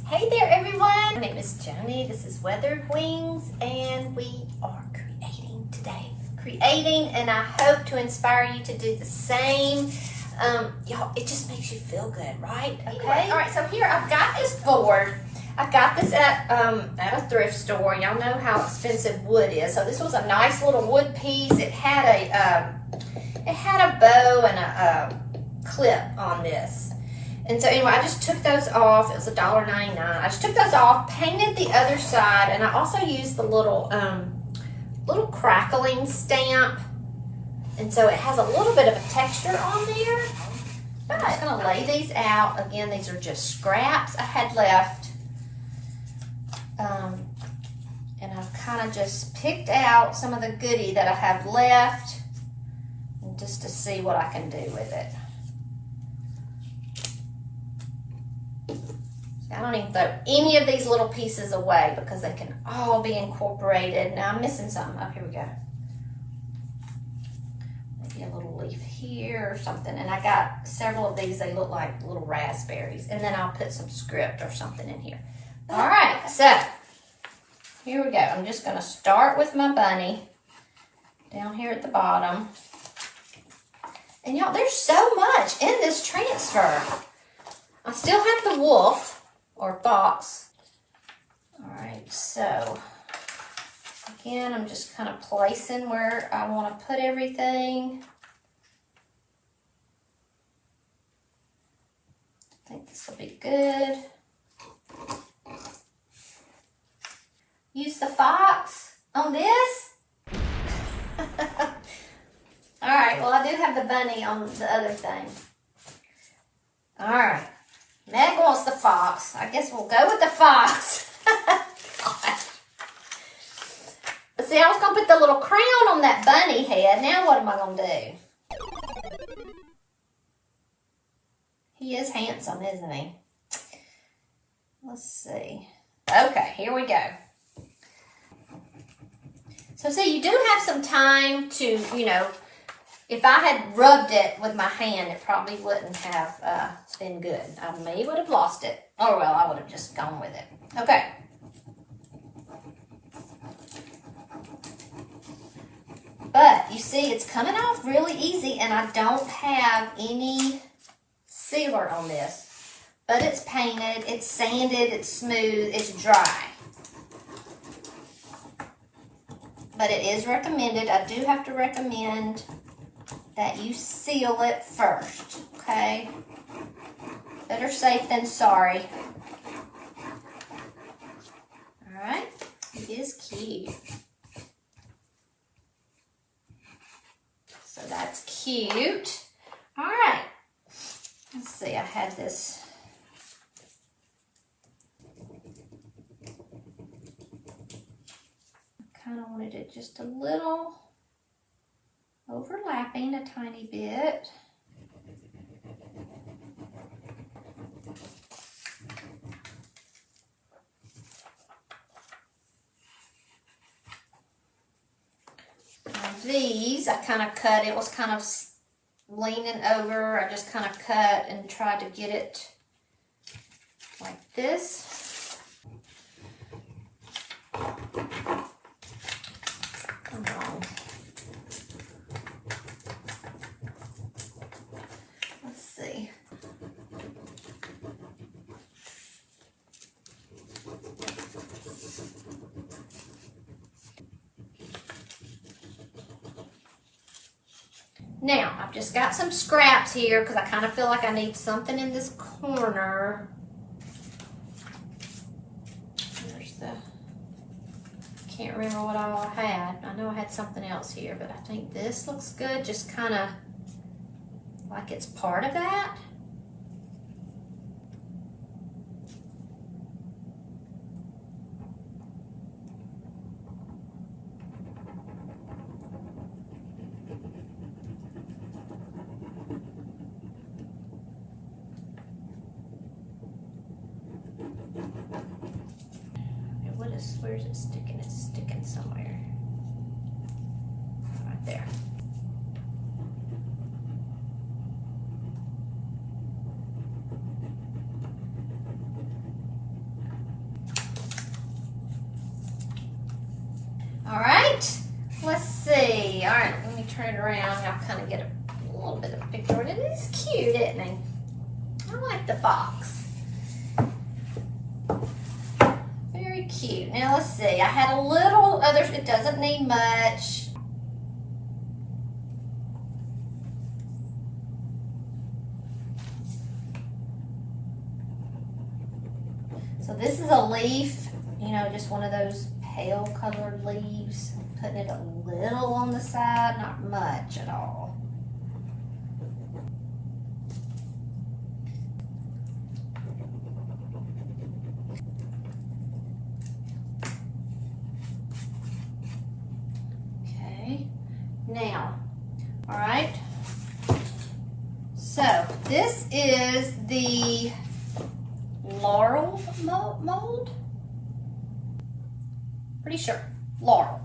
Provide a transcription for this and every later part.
Hey there everyone, my name is Joni, this is Weathered Wings, and we are creating today. And I hope to inspire you to do the same. Y'all, it just makes you feel good, right? Okay. Anyway, all right, so here I've got this board. I got this at a thrift store. Y'all know how expensive wood is. So this was a nice little wood piece. It had a bow and a clip on this. And so anyway, I just took those off. It was $1.99. I just took those off, painted the other side, and I also used the little crackling stamp. And so it has a little bit of a texture on there. But I'm just gonna lay these out. Again, these are just scraps I had left. And I've kind of just picked out some of the goodie that I have left, just to see what I can do with it. I don't even throw any of these little pieces away because they can all be incorporated. Now I'm missing something. Oh, here we go. Maybe a little leaf here or something. And I got several of these. They look like little raspberries. And then I'll put some script or something in here. All right, so here we go. I'm just going to start with my bunny down here at the bottom. And y'all, there's so much in this transfer. I still have the wolf. Or fox. All right, so again, I'm just kind of placing where I want to put everything. I think this will be good. Use the fox on this. All right, well, I do have the bunny on the other thing. All right. Meg wants the fox. I guess we'll go with the fox. But see, I was going to put the little crown on that bunny head. Now what am I going to do? He is handsome, isn't he? Let's see. Okay, here we go. So see, you do have some time to, if I had rubbed it with my hand, it probably wouldn't have been good. I may would have lost it. Or, well, I would have just gone with it. Okay. But, you see, it's coming off really easy, and I don't have any sealer on this. But it's painted, it's sanded, it's smooth, it's dry. But it is recommended. I do have to recommend that you seal it first, okay? Better safe than sorry. All right, it is cute. So that's cute. All right, let's see, I had this. I kind of wanted it just a little overlapping a tiny bit. Now these, I kind of cut, it was kind of leaning over. I just kind of cut and tried to get it like this. Come on. Let's see. Now, I've just got some scraps here because I kind of feel like I need something in this corner. There's the, can't remember what all I had. I know I had something else here, but I think this looks good. Just kind of like it's part of that. Where's it sticking? It's sticking somewhere. Right there. let's see. All right, let me turn it around. I'll kind of get a little bit of a picture. It is cute, isn't he? I like the fox. Very cute. Now let's see. I had a little other, it doesn't need much. So this is a leaf, you know, just one of those pale colored leaves. I'm putting it a little on the side, not much at all. Okay, now, all right. So this is the laurel mold. Pretty sure, laurel.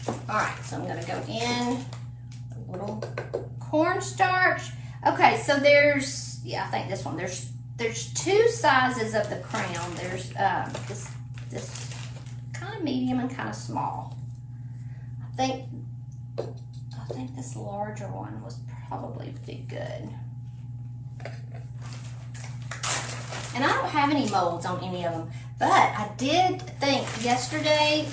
All right, so I'm gonna go in a little cornstarch. Okay, so there's, yeah, I think this one, there's two sizes of the crown. There's this kind of medium and kind of small. I think this larger one was probably pretty good. And I don't have any molds on any of them, but I did think yesterday,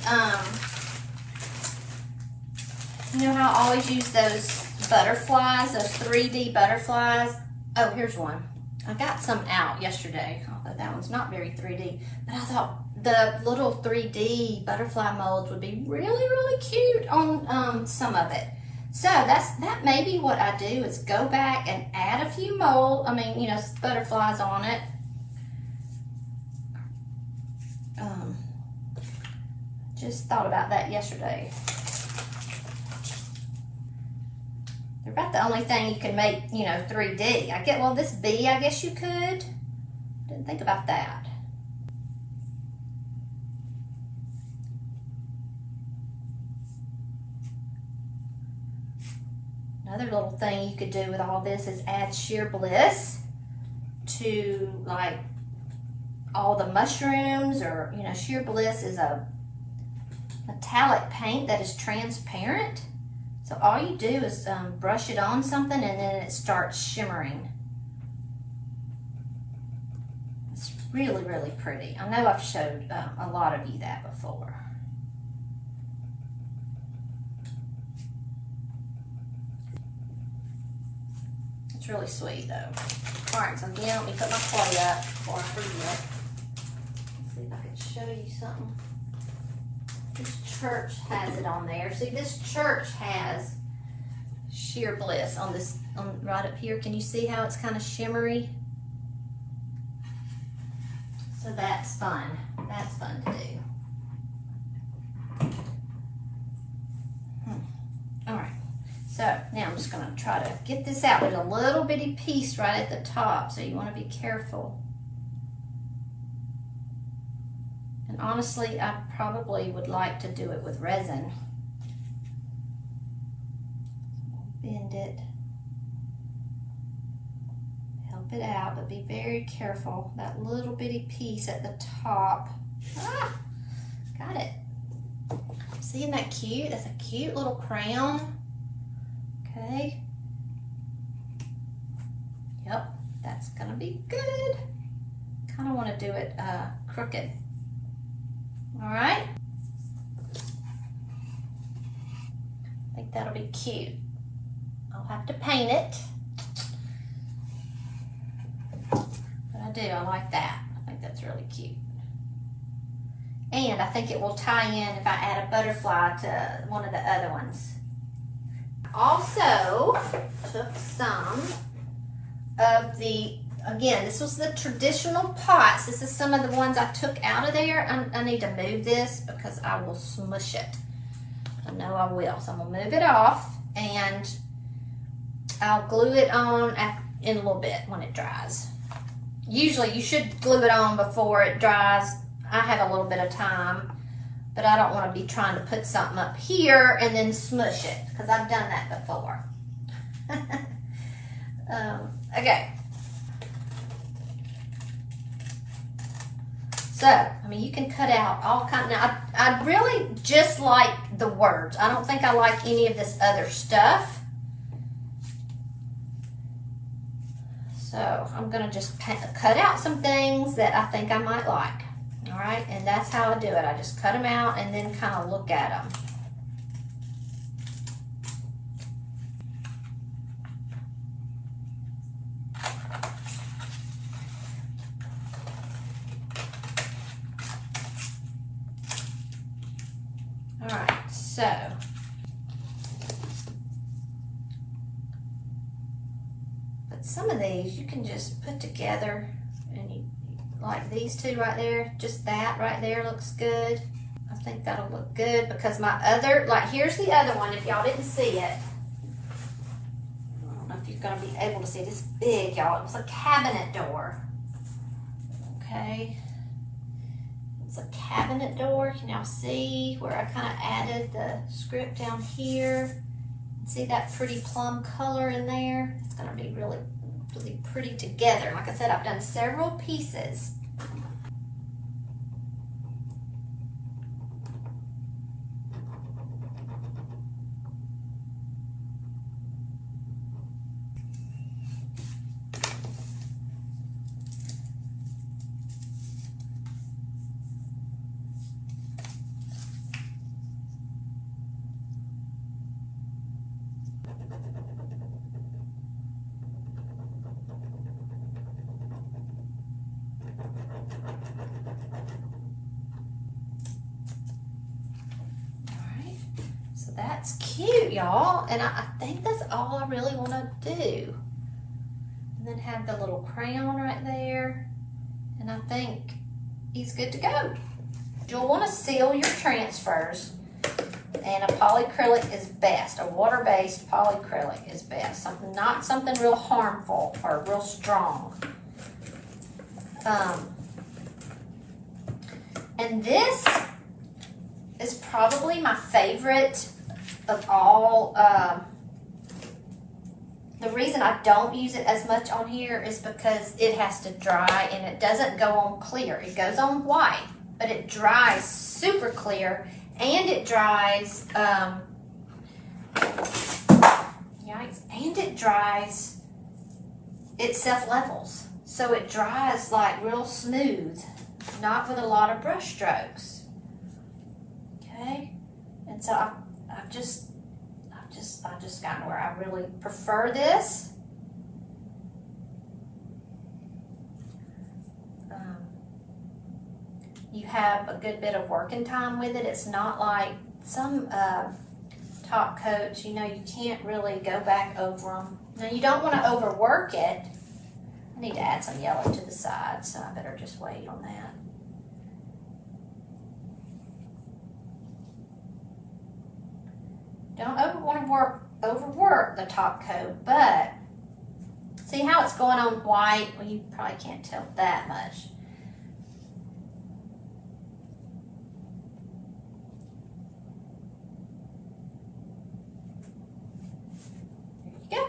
you know how I always use those butterflies, those 3D butterflies? Oh, here's one. I got some out yesterday, although that one's not very 3D, but I thought the little 3D butterfly molds would be really, really cute on some of it. So that may be what I do, is go back and add a few butterflies on it. Just thought about that yesterday. They're about the only thing you can make, 3D. Well, this bee, I guess you could. Didn't think about that. Another little thing you could do with all this is add sheer bliss to like all the mushrooms, or sheer bliss is a metallic paint that is transparent. So all you do is brush it on something and then it starts shimmering. It's really, really pretty. I know I've showed a lot of you that before. It's really sweet though. All right, so again, let me put my clay up before I forget. Let's see if I can show you something. This church has it on there. See, this church has sheer bliss on this, right up here. Can you see how it's kind of shimmery? So that's fun. That's fun to do. All right. So now I'm just going to try to get this out. There's a little bitty piece right at the top, so you want to be careful. And honestly, I probably would like to do it with resin. Bend it. Help it out, but be very careful. That little bitty piece at the top. Ah, got it. See, isn't that cute? That's a cute little crown. Okay. Yep, that's gonna be good. Kind of want to do it crooked. All right. I think that'll be cute. I'll have to paint it. But I do, I like that. I think that's really cute. And I think it will tie in if I add a butterfly to one of the other ones. Also took some of the, again, this was the traditional pots. This is some of the ones I took out of there. I need to move this because I will smush it. I know I will. So I'm going to move it off and I'll glue it on in a little bit when it dries. Usually you should glue it on before it dries. I have a little bit of time, but I don't want to be trying to put something up here and then smush it because I've done that before. Okay. So, I mean, you can cut out all kinds. Now, I really just like like the words. I don't think I like any of this other stuff. So I'm gonna just cut out some things that I think I might like. All right, and that's how I do it. I just cut them out and then kind of look at them. All right, so but some of these you can just put together, and you like these two right there, just that right there looks good. I think that'll look good because my other, like here's the other one, if y'all didn't see it. I don't know if you're gonna be able to see it. It's big, y'all. It was a cabinet door. Okay. It's a cabinet door. Can y'all see where I kind of added the script down here? See that pretty plum color in there? It's gonna be really, really pretty together. Like I said, I've done several pieces. That's cute, y'all, and I think that's all I really want to do. And then have the little crayon right there, and I think he's good to go. You'll want to seal your transfers, and a polyacrylic is best. A water-based polyacrylic is best. Not something real harmful or real strong. And this is probably my favorite of all. The reason I don't use it as much on here is because it has to dry and it doesn't go on clear. It goes on white, but it dries super clear, and it dries, yikes, and it dries, it self-levels. So it dries like real smooth, not with a lot of brush strokes. Okay, and so I've just gotten where I really prefer this. You have a good bit of working time with it. It's not like some top coats, you know, you can't really go back over them. Now you don't want to overwork it. I need to add some yellow to the side, so I better just wait on that. Don't want to overwork the top coat, but see how it's going on white? Well, you probably can't tell that much. There you go.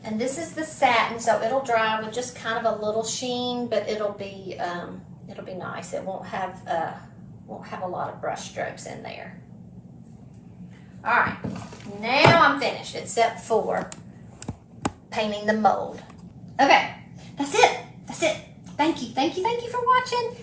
And this is the satin, so it'll dry with just kind of a little sheen, but it'll be nice. It won't have a lot of brush strokes in there. All right, now I'm finished except for painting the mold. Okay, that's it. Thank you for watching.